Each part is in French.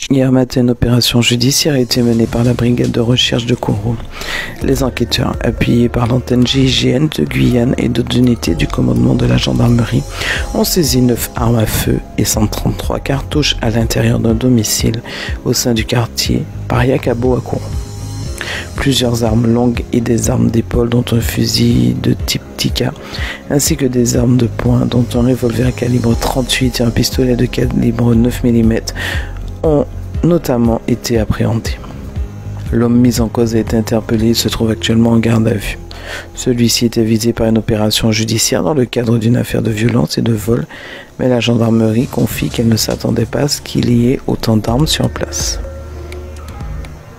Hier matin, une opération judiciaire a été menée par la brigade de recherche de Kourou. Les enquêteurs, appuyés par l'antenne GIGN de Guyane et d'autres unités du commandement de la gendarmerie, ont saisi 9 armes à feu et 133 cartouches à l'intérieur d'un domicile au sein du quartier Pariakabo à Kourou. Plusieurs armes longues et des armes d'épaule dont un fusil de type Tika, ainsi que des armes de poing dont un revolver calibre 38 et un pistolet de calibre 9 mm ont notamment été appréhendés. L'homme mis en cause a été interpellé et se trouve actuellement en garde à vue. Celui-ci était visé par une opération judiciaire dans le cadre d'une affaire de violence et de vol, mais la gendarmerie confie qu'elle ne s'attendait pas à ce qu'il y ait autant d'armes sur place.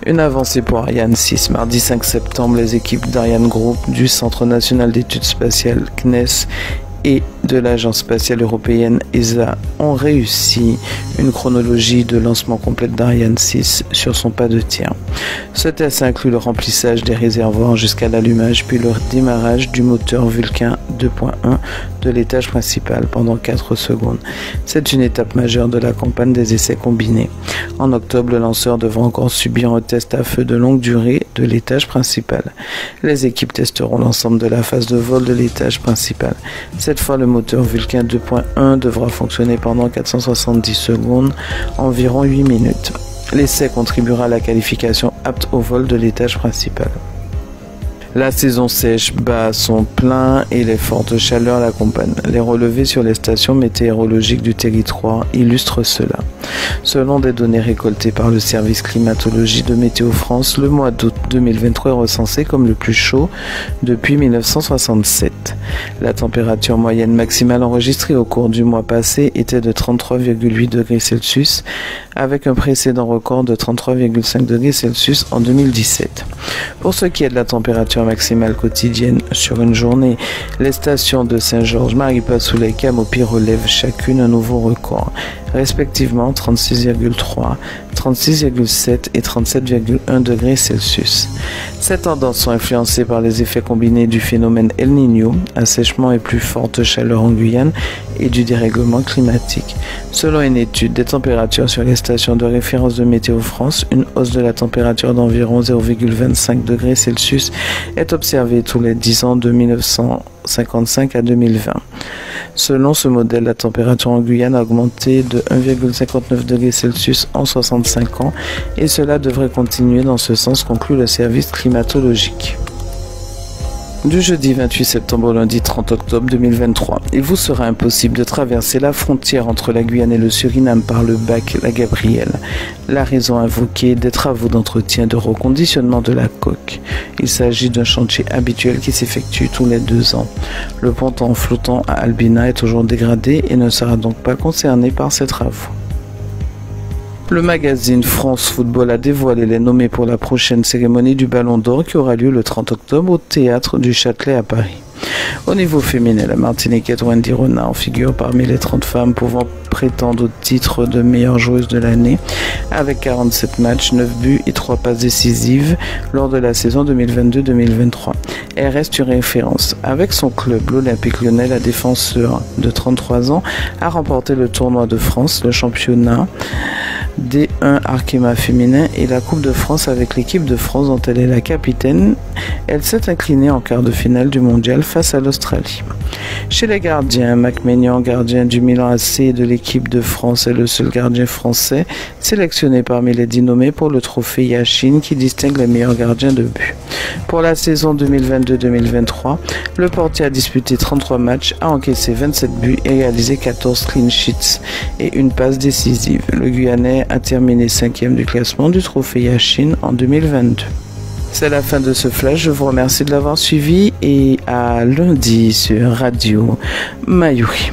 Une avancée pour Ariane 6. Mardi 5 septembre, les équipes d'Ariane Group, du Centre national d'études spatiales CNES et de l'Agence spatiale européenne ESA ont réussi une chronologie de lancement complète d'Ariane 6 sur son pas de tir. Ce test inclut le remplissage des réservoirs jusqu'à l'allumage puis le démarrage du moteur Vulcain 2.1 de l'étage principal pendant 4 secondes. C'est une étape majeure de la campagne des essais combinés. En octobre, le lanceur devra encore subir un test à feu de longue durée de l'étage principal. Les équipes testeront l'ensemble de la phase de vol de l'étage principal. Cette fois, le moteur Vulcain 2.1 devra fonctionner pendant 470 secondes, environ 8 minutes. L'essai contribuera à la qualification apte au vol de l'étage principal. La saison sèche bat son plein et les fortes chaleurs l'accompagnent. Les relevés sur les stations météorologiques du territoire illustrent cela. Selon des données récoltées par le service climatologie de Météo France, le mois d'août 2023 est recensé comme le plus chaud depuis 1967. La température moyenne maximale enregistrée au cours du mois passé était de 33,8 degrés Celsius, avec un précédent record de 33,5 degrés Celsius en 2017. Pour ce qui est de la température maximale quotidienne sur une journée, les stations de Saint-Georges, Maripasoula et Camopi relèvent chacune un nouveau record, respectivement 36,3, 36,7 et 37,1 degrés Celsius. Ces tendances sont influencées par les effets combinés du phénomène El Niño, assèchement et plus forte chaleur en Guyane, et du dérèglement climatique. Selon une étude des températures sur les stations de référence de Météo France, une hausse de la température d'environ 0,25 degrés Celsius est observée tous les 10 ans de 1955 à 2020. Selon ce modèle, la température en Guyane a augmenté de 1,59 degrés Celsius en 65 ans et cela devrait continuer dans ce sens, conclut le service climatologique. Du jeudi 28 septembre au lundi 30 octobre 2023, il vous sera impossible de traverser la frontière entre la Guyane et le Suriname par le bac La Gabrielle. La raison invoquée, des travaux d'entretien de reconditionnement de la coque. Il s'agit d'un chantier habituel qui s'effectue tous les 2 ans. Le ponton flottant à Albina est toujours dégradé et ne sera donc pas concerné par ces travaux. Le magazine France Football a dévoilé les nommés pour la prochaine cérémonie du Ballon d'Or qui aura lieu le 30 octobre au Théâtre du Châtelet à Paris. Au niveau féminin, la Martiniquaise Wendy Renard figure parmi les 30 femmes pouvant prétendre au titre de meilleure joueuse de l'année avec 47 matchs, 9 buts et 3 passes décisives lors de la saison 2022-2023. Elle reste une référence. Avec son club, l'Olympique Lyonnais, la défenseur de 33 ans a remporté le tournoi de France, le championnat D1 Arkema féminin et la Coupe de France avec l'équipe de France dont elle est la capitaine. Elle s'est inclinée en quart de finale du mondial face à l'Australie. Chez les gardiens, Mac Maignan, gardien du Milan AC et de l'équipe de France, est le seul gardien français sélectionné parmi les 10 nommés pour le trophée Yashin qui distingue les meilleurs gardiens de but. Pour la saison 2022-2023, le portier a disputé 33 matchs, a encaissé 27 buts et réalisé 14 clean sheets et une passe décisive. Le Guyanais a terminé 5e du classement du trophée Yashin en 2022. C'est la fin de ce flash, je vous remercie de l'avoir suivi et à lundi sur Radio Mayuri.